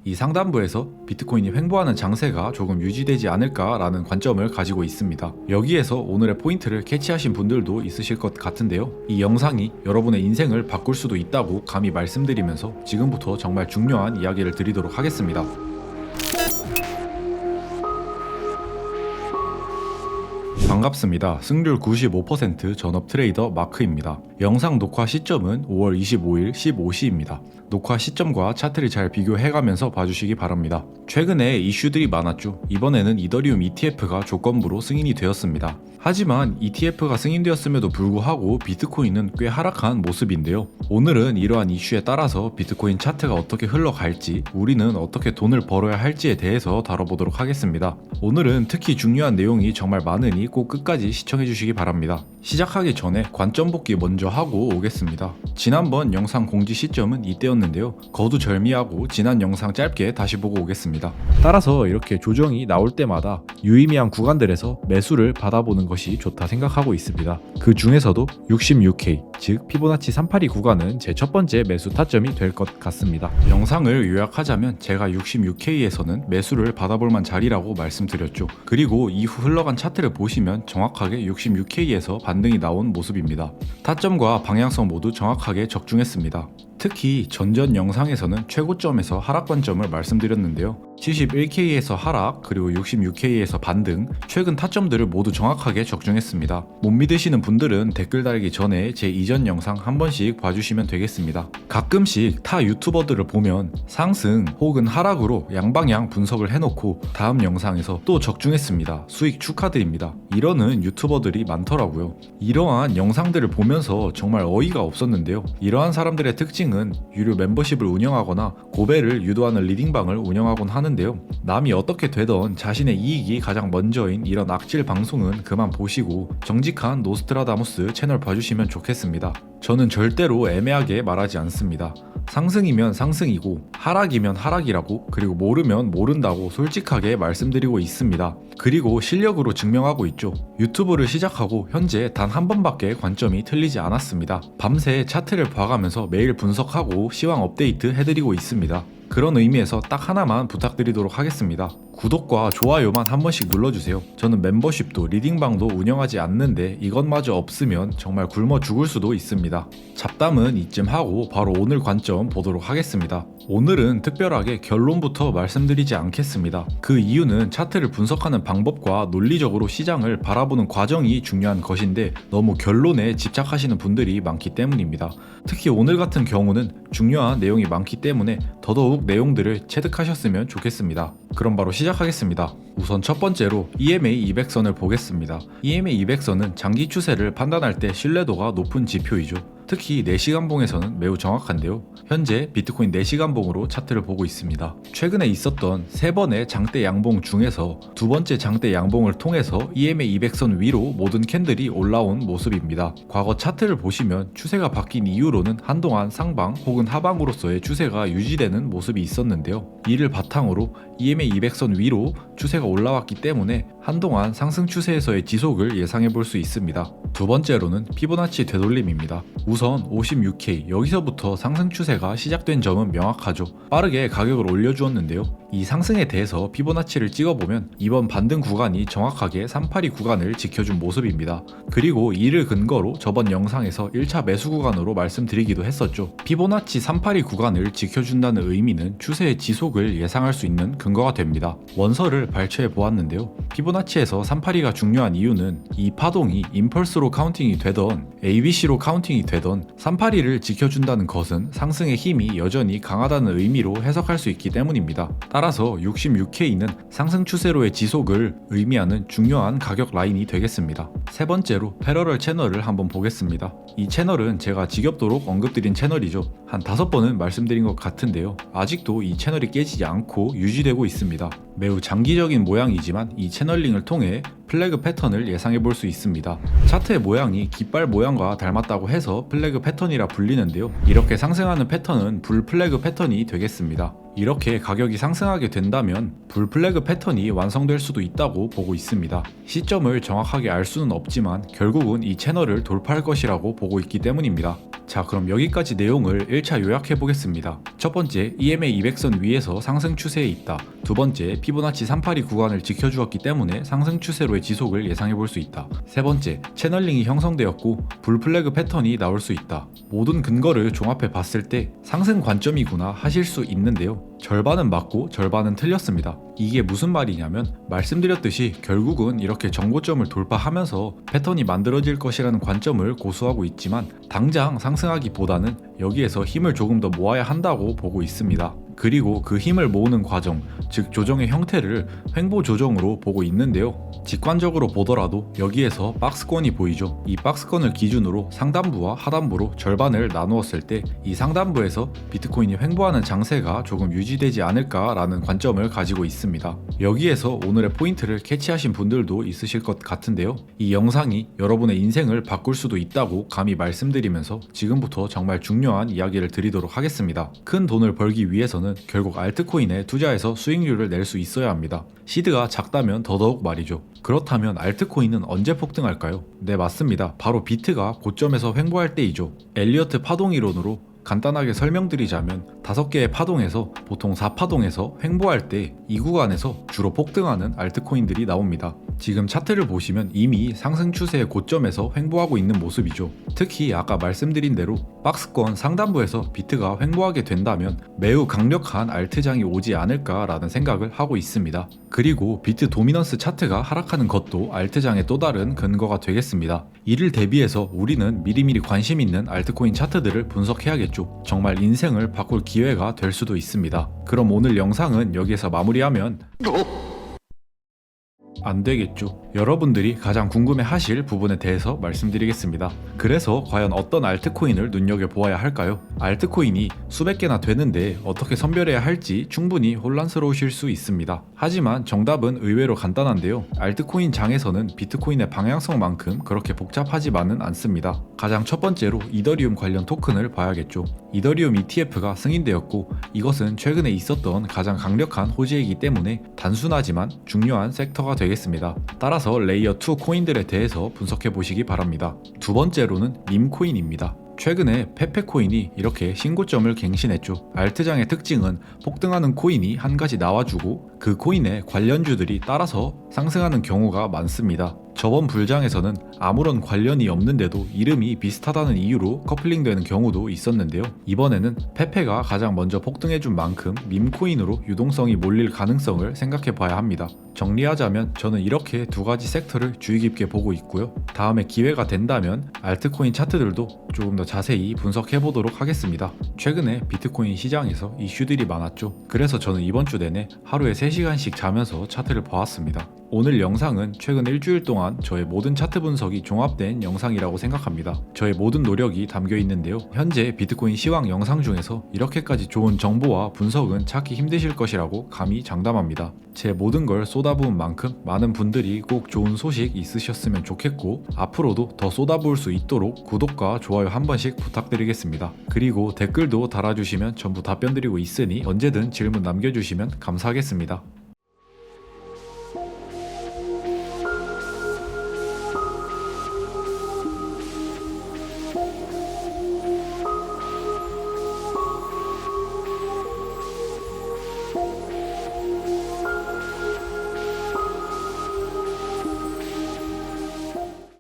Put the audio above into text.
이 상단부에서 비트코인이 횡보하는 장세가 조금 유지되지 않을까라는 관점을 가지고 있습니다. 여기에서 오늘의 포인트를 캐치하신 분들도 있으실 것 같은데요. 이 영상이 여러분의 인생을 바꿀 수도 있다고 감히 말씀드리면서 지금부터 정말 중요한 이야기를 드리도록 하겠습니다. 반갑습니다. 승률 95% 전업 트레이더 마크입니다. 영상 녹화 시점은 5월 25일 15시입니다. 녹화 시점과 차트를 잘 비교해가면서 봐주시기 바랍니다. 최근에 이슈들이 많았죠. 이번에는 이더리움 ETF가 조건부로 승인이 되었습니다. 하지만 ETF가 승인되었음에도 불구하고 비트코인은 꽤 하락한 모습인데요. 오늘은 이러한 이슈에 따라서 비트코인 차트가 어떻게 흘러갈지, 우리는 어떻게 돈을 벌어야 할지에 대해서 다뤄보도록 하겠습니다. 오늘은 특히 중요한 내용이 정말 많으니 꼭 끝까지 시청해주시기 바랍니다. 시작하기 전에 관점 복귀 먼저 하고 오겠습니다. 지난번 영상 공지 시점은 이때였는데요. 거두절미하고 지난 영상 짧게 다시 보고 오겠습니다. 따라서 이렇게 조정이 나올 때마다 유의미한 구간들에서 매수를 받아보는 것이 좋다 생각하고 있습니다. 그 중에서도 66K, 즉 피보나치 382 구간은 제 첫 번째 매수 타점이 될 것 같습니다. 영상을 요약하자면 제가 66K에서는 매수를 받아볼 만 자리라고 말씀드렸죠. 그리고 이후 흘러간 차트를 보시면 정확하게 66K에서 반등이 나온 모습입니다. 타점과 방향성 모두 정확하게 적중했습니다. 특히 전전 영상에서는 최고점에서 하락 관점을 말씀드렸는데요. 71K에서 하락, 그리고 66K에서 반등, 최근 타점들을 모두 정확하게 적중했습니다. 못 믿으시는 분들은 댓글 달기 전에 제 이전 영상 한 번씩 봐주시면 되겠습니다. 가끔씩 타 유튜버들을 보면 상승 혹은 하락으로 양방향 분석을 해놓고 다음 영상에서 또 적중했습니다. 수익 축하드립니다. 이러는 유튜버들이 많더라고요. 이러한 영상들을 보면서 정말 어이가 없었는데요. 이러한 사람들의 특징은 유료 멤버십을 운영하거나 고배를 유도하는 리딩방을 운영하곤 하는데요. 남이 어떻게 되던 자신의 이익이 가장 먼저인 이런 악질 방송은 그만 보시고 정직한 노스트라다무스 채널 봐주시면 좋겠습니다. 저는 절대로 애매하게 말하지 않습니다. 상승이면 상승이고 하락이면 하락이라고, 그리고 모르면 모른다고 솔직하게 말씀드리고 있습니다. 그리고 실력으로 증명하고 있죠. 유튜브를 시작하고 현재 단 한 번밖에 관점이 틀리지 않았습니다. 밤새 차트를 봐가면서 매일 분석하고 시황 업데이트 해드리고 있습니다. 그런 의미에서 딱 하나만 부탁드리도록 하겠습니다. 구독과 좋아요만 한 번씩 눌러주세요. 저는 멤버십도 리딩방도 운영하지 않는데 이것마저 없으면 정말 굶어 죽을 수도 있습니다. 잡담은 이쯤 하고 바로 오늘 관점 보도록 하겠습니다. 오늘은 특별하게 결론부터 말씀드리지 않겠습니다. 그 이유는 차트를 분석하는 방법과 논리적으로 시장을 바라보는 과정이 중요한 것인데 너무 결론에 집착하시는 분들이 많기 때문입니다. 특히 오늘 같은 경우는 중요한 내용이 많기 때문에 더더욱 내용들을 체득하셨으면 좋겠습니다. 그럼 바로 시작하겠습니다. 우선 첫 번째로 EMA 200선을 보겠습니다. EMA 200선은 장기 추세를 판단할 때 신뢰도가 높은 지표이죠. 특히 4시간봉에서는 매우 정확한데요. 현재 비트코인 4시간봉으로 차트를 보고 있습니다. 최근에 있었던 3번의 장대 양봉 중에서 두 번째 장대 양봉을 통해서 EMA 200선 위로 모든 캔들이 올라온 모습입니다. 과거 차트를 보시면 추세가 바뀐 이후로는 한동안 상방 혹은 하방으로서의 추세가 유지되는 모습이 있었는데요. 이를 바탕으로 EMA 200선 위로 추세가 올라왔기 때문에 한동안 상승 추세에서의 지속을 예상해 볼 수 있습니다. 두 번째로는 피보나치 되돌림입니다. 우선 56K, 여기서부터 상승 추세가 시작된 점은 명확하죠. 빠르게 가격을 올려주었는데요. 이 상승에 대해서 피보나치를 찍어보면 이번 반등 구간이 정확하게 382 구간을 지켜준 모습입니다. 그리고 이를 근거로 저번 영상에서 1차 매수 구간으로 말씀드리기도 했었죠. 피보나치 382 구간을 지켜준다는 의미는 추세의 지속을 예상할 수 있는 근거가 됩니다. 원서를 발췌해 보았는데요. 피보나치에서 382가 중요한 이유는 이 파동이 임펄스로 카운팅이 되던 ABC로 카운팅이 되던 382를 지켜준다는 것은 상승의 힘이 여전히 강하다는 의미로 해석할 수 있기 때문입니다. 따라서 66K는 상승 추세로의 지속을 의미하는 중요한 가격 라인이 되겠습니다. 세 번째로 패러럴 채널을 한번 보겠습니다. 이 채널은 제가 지겹도록 언급드린 채널이죠. 한 5번은 말씀드린 것 같은데요. 아직도 이 채널이 깨지지 않고 유지되고 있습니다. 매우 장기적인 모양이지만 이 채널링을 통해 플래그 패턴을 예상해 볼 수 있습니다. 차트의 모양이 깃발 모양과 닮았다고 해서 플래그 패턴이라 불리는데요. 이렇게 상승하는 패턴은 불 플래그 패턴이 되겠습니다. 이렇게 가격이 상승하게 된다면 불 플래그 패턴이 완성될 수도 있다고 보고 있습니다. 시점을 정확하게 알 수는 없지만 결국은 이 채널을 돌파할 것이라고 보고 있기 때문입니다. 자, 그럼 여기까지 내용을 1차 요약해 보겠습니다. 첫 번째, EMA 200선 위에서 상승 추세에 있다. 두 번째, 피보나치 382 구간을 지켜주었기 때문에 상승 추세로의 지속을 예상해 볼 수 있다. 세 번째, 채널링이 형성되었고 불 플래그 패턴이 나올 수 있다. 모든 근거를 종합해 봤을 때 상승 관점이구나 하실 수 있는데요. 절반은 맞고 절반은 틀렸습니다. 이게 무슨 말이냐면 말씀드렸듯이 결국은 이렇게 정고점을 돌파하면서 패턴이 만들어질 것이라는 관점을 고수하고 있지만 당장 상승하기보다는 여기에서 힘을 조금 더 모아야 한다고 보고 있습니다. 그리고 그 힘을 모으는 과정, 즉 조정의 형태를 횡보 조정으로 보고 있는데요. 직관적으로 보더라도 여기에서 박스권이 보이죠. 이 박스권을 기준으로 상단부와 하단부로 절반을 나누었을 때 이 상단부에서 비트코인이 횡보하는 장세가 조금 유지되지 않을까라는 관점을 가지고 있습니다. 여기에서 오늘의 포인트를 캐치하신 분들도 있으실 것 같은데요. 이 영상이 여러분의 인생을 바꿀 수도 있다고 감히 말씀드리면서 지금부터 정말 중요한 이야기를 드리도록 하겠습니다. 큰 돈을 벌기 위해서는 결국 알트코인에 투자해서 수익률을 낼 수 있어야 합니다. 시드가 작다면 더더욱 말이죠. 그렇다면 알트코인은 언제 폭등할까요? 네, 맞습니다. 바로 비트가 고점에서 횡보할 때이죠. 엘리어트 파동 이론으로 간단하게 설명드리자면 5개의 파동에서 보통 4파동에서 횡보할 때 이 구간에서 주로 폭등하는 알트코인들이 나옵니다. 지금 차트를 보시면 이미 상승 추세의 고점에서 횡보하고 있는 모습이죠. 특히 아까 말씀드린 대로 박스권 상단부에서 비트가 횡보하게 된다면 매우 강력한 알트장이 오지 않을까라는 생각을 하고 있습니다. 그리고 비트 도미넌스 차트가 하락하는 것도 알트장의 또 다른 근거가 되겠습니다. 이를 대비해서 우리는 미리미리 관심 있는 알트코인 차트들을 분석해야겠죠. 정말 인생을 바꿀 기회가 될 수도 있습니다. 그럼 오늘 영상은 여기에서 마무리하면 안 되겠죠. 여러분들이 가장 궁금해 하실 부분에 대해서 말씀드리겠습니다. 그래서 과연 어떤 알트코인을 눈여겨보아야 할까요? 알트코인이 수백 개나 되는데 어떻게 선별해야 할지 충분히 혼란스러우실 수 있습니다. 하지만 정답은 의외로 간단한데요. 알트코인 장에서는 비트코인의 방향성만큼 그렇게 복잡하지만은 않습니다. 가장 첫 번째로 이더리움 관련 토큰을 봐야겠죠. 이더리움 ETF가 승인되었고 이것은 최근에 있었던 가장 강력한 호재이기 때문에 단순하지만 중요한 섹터가 되겠습니다. 따라서 레이어 2 코인들에 대해서 분석해 보시기 바랍니다. 두 번째로는 밈코인입니다. 최근에 페페코인이 이렇게 신고점을 갱신했죠. 알트장의 특징은 폭등하는 코인이 한 가지 나와주고 그 코인의 관련주들이 따라서 상승하는 경우가 많습니다. 저번 불장에서는 아무런 관련이 없는데도 이름이 비슷하다는 이유로 커플링되는 경우도 있었는데요. 이번에는 페페가 가장 먼저 폭등해준 만큼 밈코인으로 유동성이 몰릴 가능성을 생각해 봐야 합니다. 정리하자면 저는 이렇게 두 가지 섹터를 주의 깊게 보고 있고요. 다음에 기회가 된다면 알트코인 차트들도 조금 더 자세히 분석해 보도록 하겠습니다. 최근에 비트코인 시장에서 이슈들이 많았죠. 그래서 저는 이번 주 내내 하루에 3시간씩 자면서 차트를 봐왔습니다. 오늘 영상은 최근 일주일 동안 저의 모든 차트 분석이 종합된 영상이라고 생각합니다. 저의 모든 노력이 담겨 있는데요. 현재 비트코인 시황 영상 중에서 이렇게까지 좋은 정보와 분석은 찾기 힘드실 것이라고 감히 장담합니다. 제 모든 걸 쏟아부은 만큼 많은 분들이 꼭 좋은 소식 있으셨으면 좋겠고 앞으로도 더 쏟아부을 수 있도록 구독과 좋아요 한 번씩 부탁드리겠습니다. 그리고 댓글도 달아주시면 전부 답변드리고 있으니 언제든 질문 남겨주시면 감사하겠습니다.